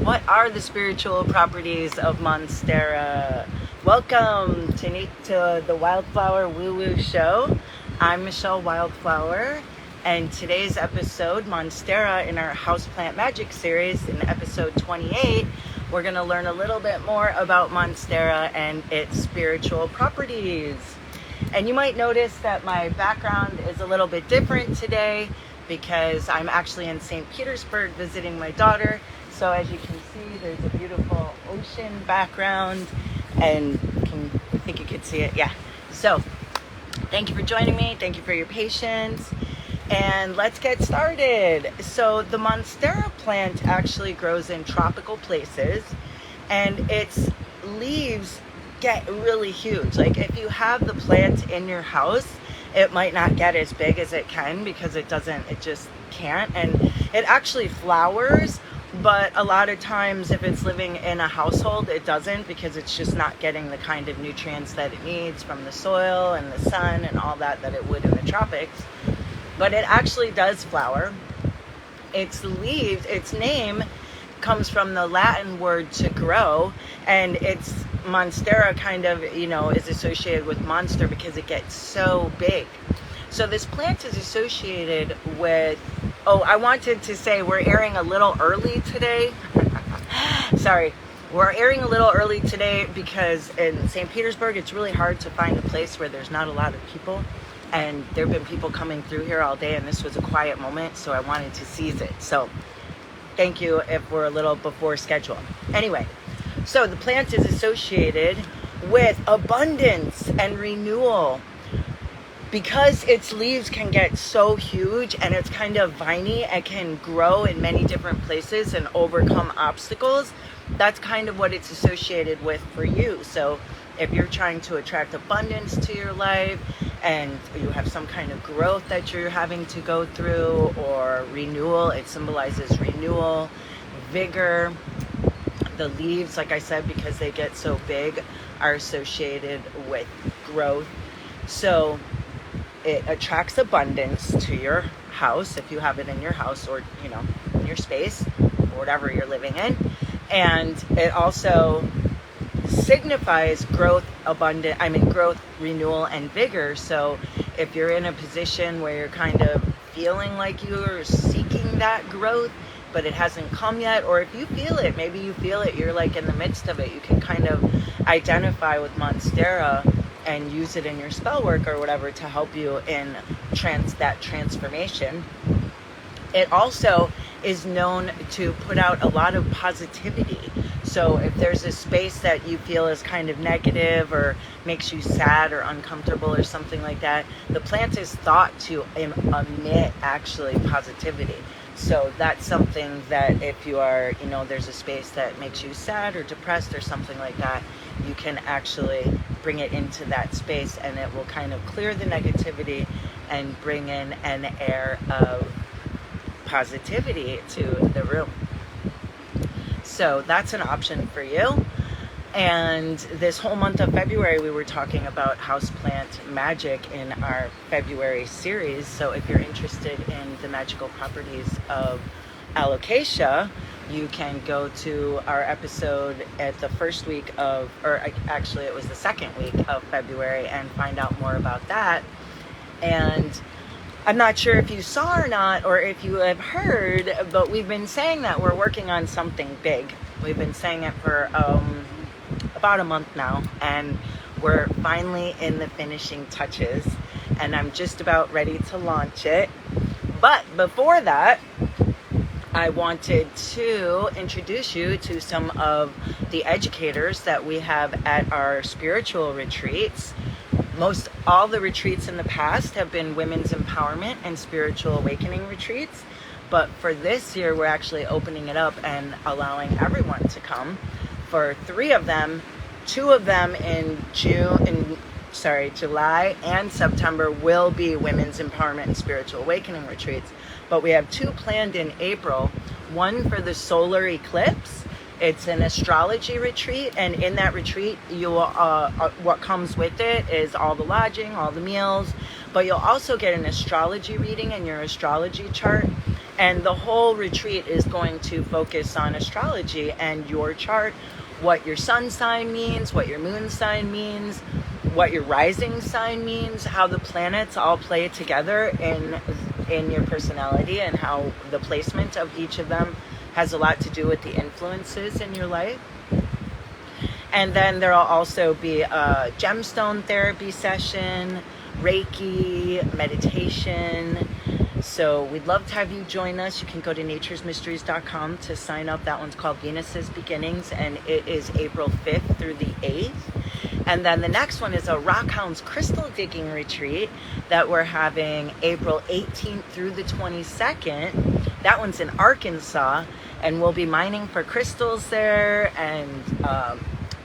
What are the spiritual properties of Monstera? Welcome to the Wildflower Woo Woo Show. I'm Michele Wildflower, and today's episode, Monstera, in our Houseplant Magic series, in episode 28, we're going to learn a little bit more about Monstera and its spiritual properties. And you might notice that my background is a little bit different today because I'm actually in St. Petersburg visiting my daughter. So as you can see, there's a beautiful ocean background, and I think you can see it, yeah. So thank you for joining me, thank you for your patience, and let's get started. So the Monstera plant actually grows in tropical places, and its leaves get really huge. Like if you have the plant in your house, it might not get as big as it can because it just can't. And it actually flowers, but a lot of times if it's living in a household, it doesn't, because it's just not getting the kind of nutrients that it needs from the soil and the sun and all that it would in the tropics. But it actually does flower. Its leaves, its name comes from the Latin word to grow, and it's Monstera kind of, is associated with monster because it gets so big. So this plant is associated with, I wanted to say we're airing a little early today. Sorry. We're airing a little early today because in St. Petersburg, it's really hard to find a place where there's not a lot of people. And there have been people coming through here all day, and this was a quiet moment, so I wanted to seize it. So thank you if we're a little before schedule. Anyway, so the plant is associated with abundance and renewal. Because its leaves can get so huge and it's kind of viney, it can grow in many different places and overcome obstacles. That's kind of what it's associated with for you. So if you're trying to attract abundance to your life and you have some kind of growth that you're having to go through, or renewal, it symbolizes renewal, vigor. The leaves, like I said, because they get so big, are associated with growth. So it attracts abundance to your house if you have it in your house, or in your space, or whatever you're living in. And it also signifies growth, growth, renewal, and vigor. So if you're in a position where you're kind of feeling like you're seeking that growth, but it hasn't come yet, or if you feel it, maybe you feel it, you're like in the midst of it, you can kind of identify with Monstera and use it in your spell work or whatever to help you in that transformation. It also is known to put out a lot of positivity. So if there's a space that you feel is kind of negative or makes you sad or uncomfortable or something like that, the plant is thought to emit actually positivity. So that's something that if you are, there's a space that makes you sad or depressed or something like that, you can actually bring it into that space, and it will kind of clear the negativity and bring in an air of positivity to the room. So that's an option for you. And this whole month of February, we were talking about houseplant magic in our February series. So if you're interested in the magical properties of alocasia, you can go to our episode at the first week of, or actually it was the second week of February, and find out more about that. And I'm not sure if you saw or not, or if you have heard, but we've been saying that we're working on something big. We've been saying it for about a month now, and we're finally in the finishing touches, and I'm just about ready to launch it. But before that, I wanted to introduce you to some of the educators that we have at our spiritual retreats. All the retreats in the past have been women's empowerment and spiritual awakening retreats, but for this year we're actually opening it up and allowing everyone to come. For 3 of them, 2 of them in July and September will be women's empowerment and spiritual awakening retreats. But we have 2 planned in April, one for the solar eclipse. It's an astrology retreat, and in that retreat, what comes with it is all the lodging, all the meals, but you'll also get an astrology reading in your astrology chart, And the whole retreat is going to focus on astrology and your chart, what your sun sign means, what your moon sign means, what your rising sign means, how the planets all play together in your personality, and how the placement of each of them has a lot to do with the influences in your life. And then there'll also be a gemstone therapy session, Reiki, meditation. So we'd love to have you join us. You can go to naturesmysteries.com to sign up. That one's called Venus's Beginnings, and it is April 5th through the 8th. And then the next one is a Rockhounds crystal digging retreat that we're having April 18th through the 22nd. That one's in Arkansas, and we'll be mining for crystals there. And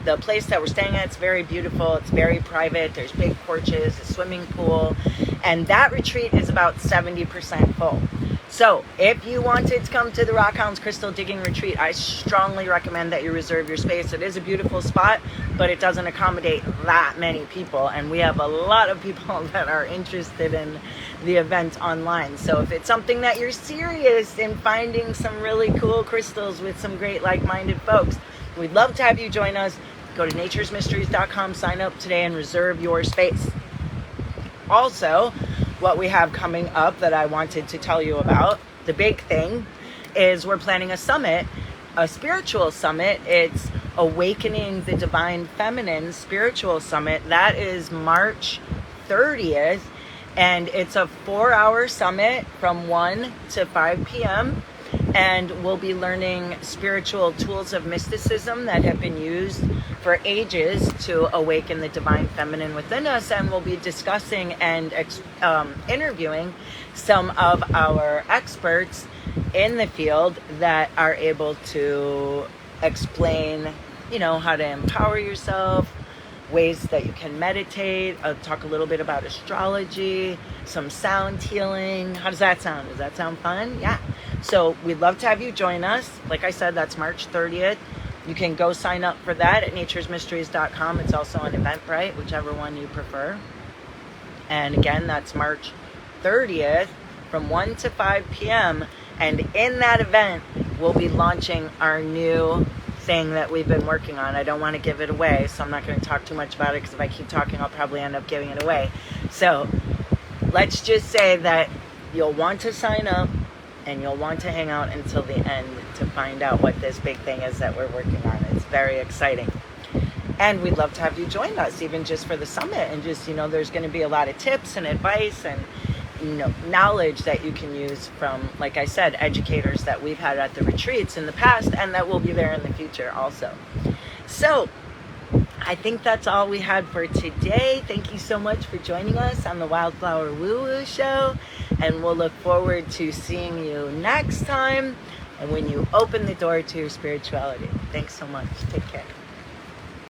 the place that we're staying at, it's very beautiful. It's very private. There's big porches, a swimming pool, and that retreat is about 70% full. So if you wanted to come to the Rockhounds Crystal Digging Retreat, I strongly recommend that you reserve your space. It is a beautiful spot, but it doesn't accommodate that many people, and we have a lot of people that are interested in the event online. So if it's something that you're serious in finding some really cool crystals with some great like-minded folks, we'd love to have you join us. Go to naturesmysteries.com, sign up today, and reserve your space. Also, what we have coming up that I wanted to tell you about, the big thing, is we're planning a summit, a spiritual summit. It's Awakening the Divine Feminine Spiritual Summit. That is March 30th, and it's a 4-hour summit from 1 to 5 p.m., and we'll be learning spiritual tools of mysticism that have been used for ages to awaken the divine feminine within us. And we'll be discussing and interviewing some of our experts in the field that are able to explain, how to empower yourself, ways that you can meditate. I'll talk a little bit about astrology, some sound healing. How does that sound? Does that sound fun? Yeah. So we'd love to have you join us. Like I said, that's March 30th. You can go sign up for that at naturesmysteries.com. It's also on Eventbrite, whichever one you prefer. And again, that's March 30th from 1 to 5 p.m. And in that event, we'll be launching our new thing that we've been working on. I don't want to give it away, so I'm not going to talk too much about it, because if I keep talking, I'll probably end up giving it away. So let's just say that you'll want to sign up, and you'll want to hang out until the end to find out what this big thing is that we're working on. It's very exciting. And we'd love to have you join us, even just for the summit. And just, there's going to be a lot of tips and advice and, knowledge that you can use from, like I said, educators that we've had at the retreats in the past, and that will be there in the future also. So I think that's all we had for today. Thank you so much for joining us on the Wildflower Woo Woo Show. And we'll look forward to seeing you next time, and when you open the door to your spirituality. Thanks so much. Take care.